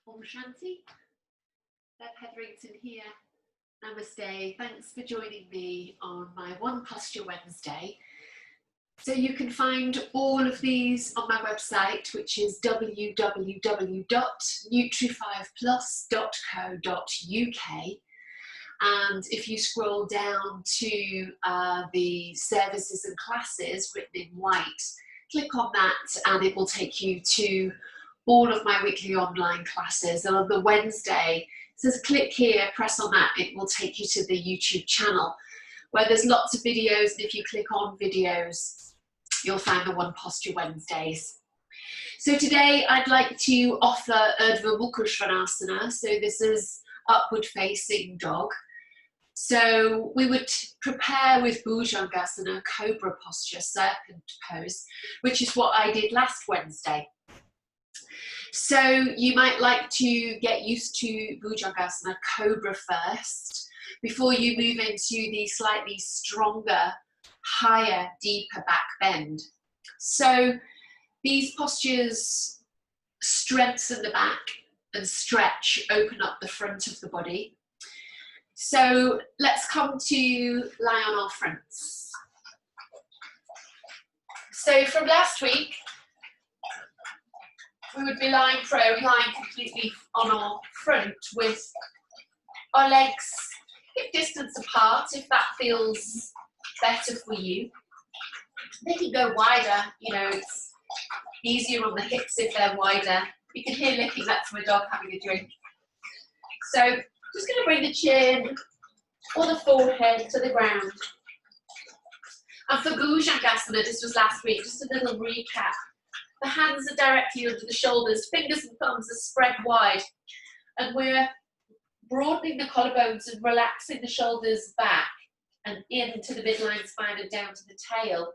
Om Shanti. Beth Hetherington here. Namaste. Thanks for joining me on my One Posture Wednesday. So you can find all of these on my website, which is www.nutri5plus.co.uk. And if you scroll down to the services and classes written in white, click on that and it will take you to all of my weekly online classes. And on the Wednesday, it says click here, press on that, it will take you to the YouTube channel where there's lots of videos, and if you click on videos, you'll find the One Posture Wednesdays. So today I'd like to offer Urdhva Mukha Svanasana. So this is upward facing dog. So we would prepare with Bhujangasana, cobra posture, serpent pose, which is what I did last Wednesday. So you might like to get used to Bhujangasana, cobra first, before you move into the slightly stronger, higher, deeper back bend. So these postures strengthen the back and stretch, open up the front of the body. So let's come to lie on our fronts. So from last week, we would be lying prone, lying completely on our front with our legs hip distance apart, if that feels better for you. They can go wider, you know, it's easier on the hips if they're wider. You can hear licking that from a dog having a drink. So just going to bring the chin or the forehead to the ground. And for Bhujangasana, this was last week, just a little recap. The hands are directly under the shoulders, fingers and thumbs are spread wide. And we're broadening the collarbones and relaxing the shoulders back and into the midline spine and down to the tail.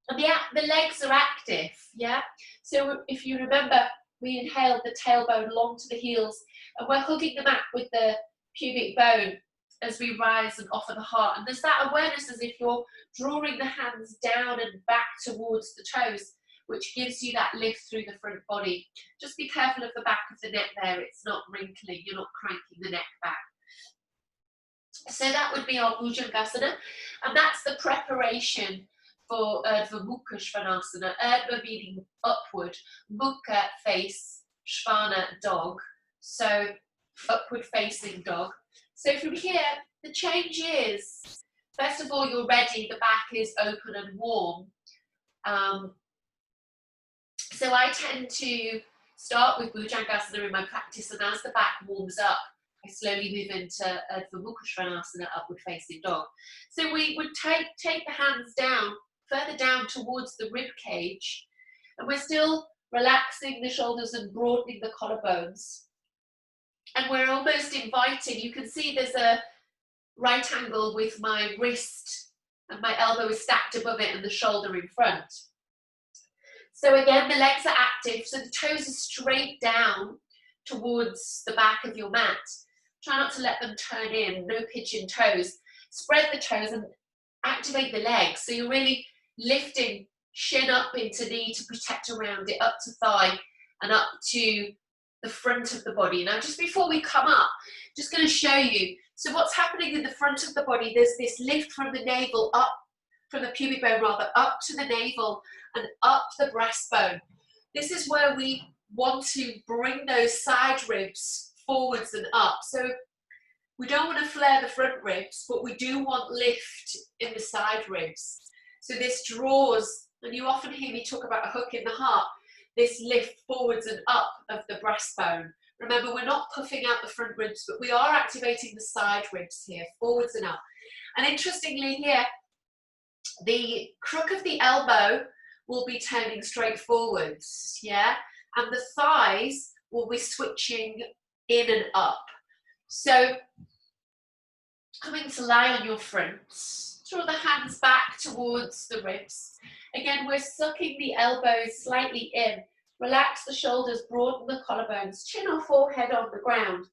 And the legs are active, yeah? So if you remember, we inhaled the tailbone long to the heels, and we're hugging the mat with the pubic bone as we rise and offer the heart. And there's that awareness as if you're drawing the hands down and back towards the toes, which gives you that lift through the front body. Just be careful of the back of the neck there. It's not wrinkling, you're not cranking the neck back. So that would be our Bhujangasana. And that's the preparation for Urdhva Mukha Svanasana. Urdhva meaning upward, Mukha face, Svana dog. So upward facing dog. So from here, the change is, first of all, you're ready, the back is open and warm. So I tend to start with Bhujangasana in my practice, and as the back warms up, I slowly move into Urdhva Mukha Svanasana, upward facing dog. So we would take the hands down, further down towards the rib cage, and we're still relaxing the shoulders and broadening the collarbones. And we're almost inviting, you can see there's a right angle with my wrist, and my elbow is stacked above it and the shoulder in front. So again, the legs are active, so the toes are straight down towards the back of your mat. Try not to let them turn in, no pigeon toes. Spread the toes and activate the legs. So you're really lifting shin up into knee to protect around it, up to thigh and up to the front of the body. Now, just before we come up, just going to show you. So what's happening in the front of the body, there's this lift from the navel up, from the pubic bone rather, up to the navel and up the breastbone. This is where we want to bring those side ribs forwards and up. So we don't want to flare the front ribs, but we do want lift in the side ribs. So this draws, and you often hear me talk about a hook in the heart, this lift forwards and up of the breastbone. Remember, we're not puffing out the front ribs, but we are activating the side ribs here, forwards and up. And interestingly here, the crook of the elbow will be turning straight forwards, yeah? And the thighs will be switching in and up. So, coming to lie on your front, draw the hands back towards the ribs. Again, we're sucking the elbows slightly in. Relax the shoulders, broaden the collarbones, chin or forehead on the ground.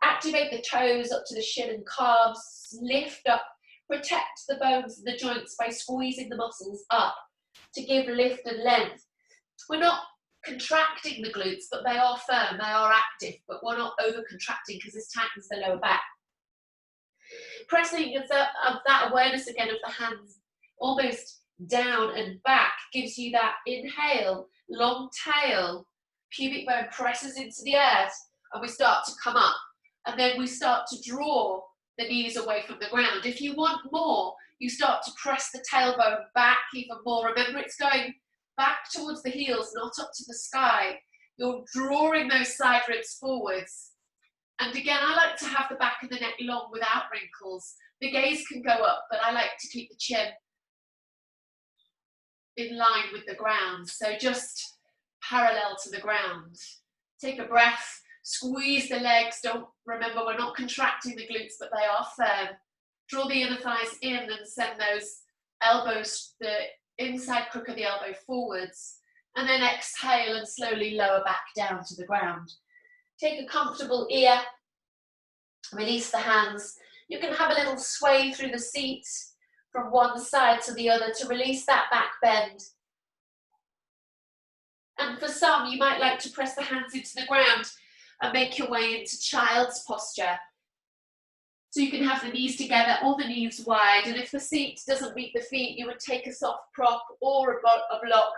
Activate the toes up to the shin and calves, lift up, protect the bones and the joints by squeezing the muscles up to give lift and length. We're not contracting the glutes, but they are firm, they are active, but we're not over contracting because this tightens the lower back. Pressing of that awareness again of the hands almost down and back gives you that inhale, long tail, pubic bone presses into the earth, and we start to come up, and then we start to draw the knees away from the ground. If you want more, you start to press the tailbone back even more. Remember, it's going back towards the heels, not up to the sky. You're drawing those side ribs forwards. And again, I like to have the back of the neck long without wrinkles. The gaze can go up, but I like to keep the chin in line with the ground. So just parallel to the ground. Take a breath, squeeze the legs. Remember, we're not contracting the glutes, but they are firm. Draw the inner thighs in and send those elbows, the inside crook of the elbow forwards. And then exhale and slowly lower back down to the ground. Take a comfortable ear, release the hands. You can have a little sway through the seat from one side to the other to release that back bend. And for some, you might like to press the hands into the ground and make your way into child's posture. So you can have the knees together or the knees wide. And if the seat doesn't meet the feet, you would take a soft prop or a block.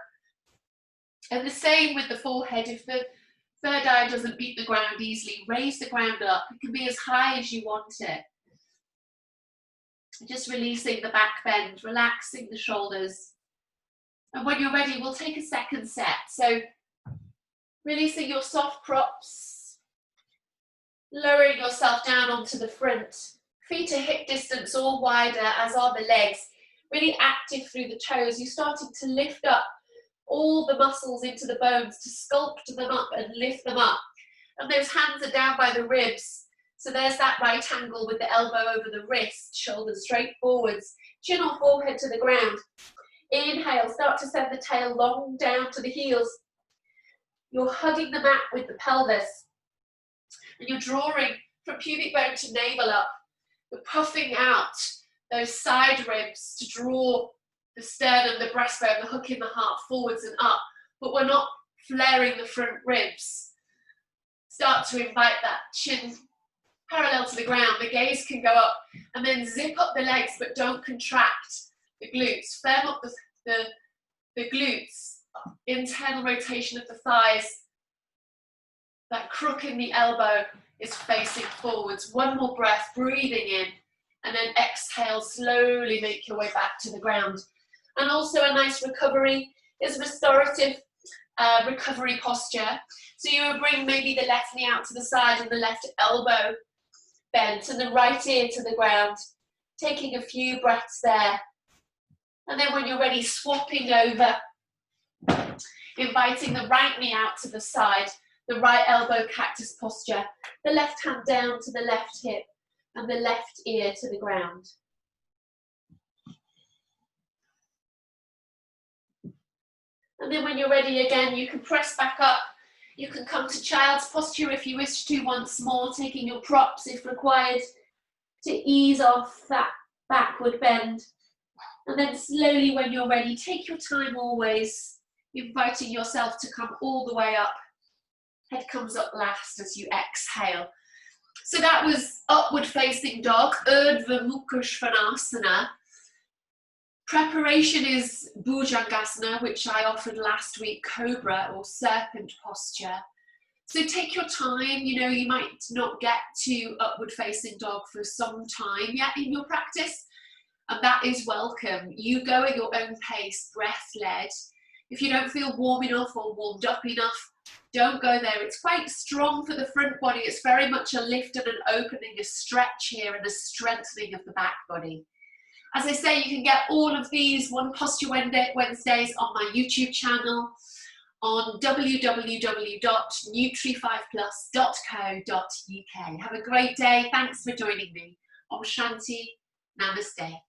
And the same with the forehead. If the third eye doesn't meet the ground easily, raise the ground up. It can be as high as you want it. Just releasing the back bend, relaxing the shoulders. And when you're ready, we'll take a second set. So releasing your soft props, lowering yourself down onto the front. Feet are hip distance or wider, as are the legs. Really active through the toes. You're starting to lift up all the muscles into the bones to sculpt them up and lift them up. And those hands are down by the ribs. So there's that right angle with the elbow over the wrist, shoulders straight forwards, chin or forehead to the ground. Inhale, start to send the tail long down to the heels. You're hugging the mat with the pelvis. And you're drawing from pubic bone to navel up. You're puffing out those side ribs to draw the sternum, the breastbone, the hook in the heart forwards and up, but we're not flaring the front ribs. Start to invite that chin parallel to the ground. The gaze can go up and then zip up the legs, but don't contract the glutes. Firm up the glutes, internal rotation of the thighs. That crook in the elbow is facing forwards. One more breath, breathing in, and then exhale, slowly make your way back to the ground. And also a nice recovery is restorative recovery posture. So you will bring maybe the left knee out to the side and the left elbow bent and the right ear to the ground, taking a few breaths there. And then when you're ready, swapping over, inviting the right knee out to the side, the right elbow cactus posture, the left hand down to the left hip and the left ear to the ground. And then when you're ready again, you can press back up. You can come to child's posture if you wish to once more, taking your props if required to ease off that backward bend. And then slowly when you're ready, take your time always, inviting yourself to come all the way up. Head comes up last as you exhale. So that was upward facing dog, Urdhva Mukha Svanasana. Preparation is Bhujangasana, which I offered last week, cobra or serpent posture. So take your time, you might not get to upward facing dog for some time yet in your practice, and that is welcome. You go at your own pace, breath led. If you don't feel warm enough or warmed up enough, don't go there. It's quite strong for the front body. It's very much a lift and an opening, a stretch here and a strengthening of the back body. As I say, you can get all of these One Posture Wednesdays on my YouTube channel on www.nutri5plus.co.uk. Have a great day. Thanks for joining me. Om Shanti. Namaste.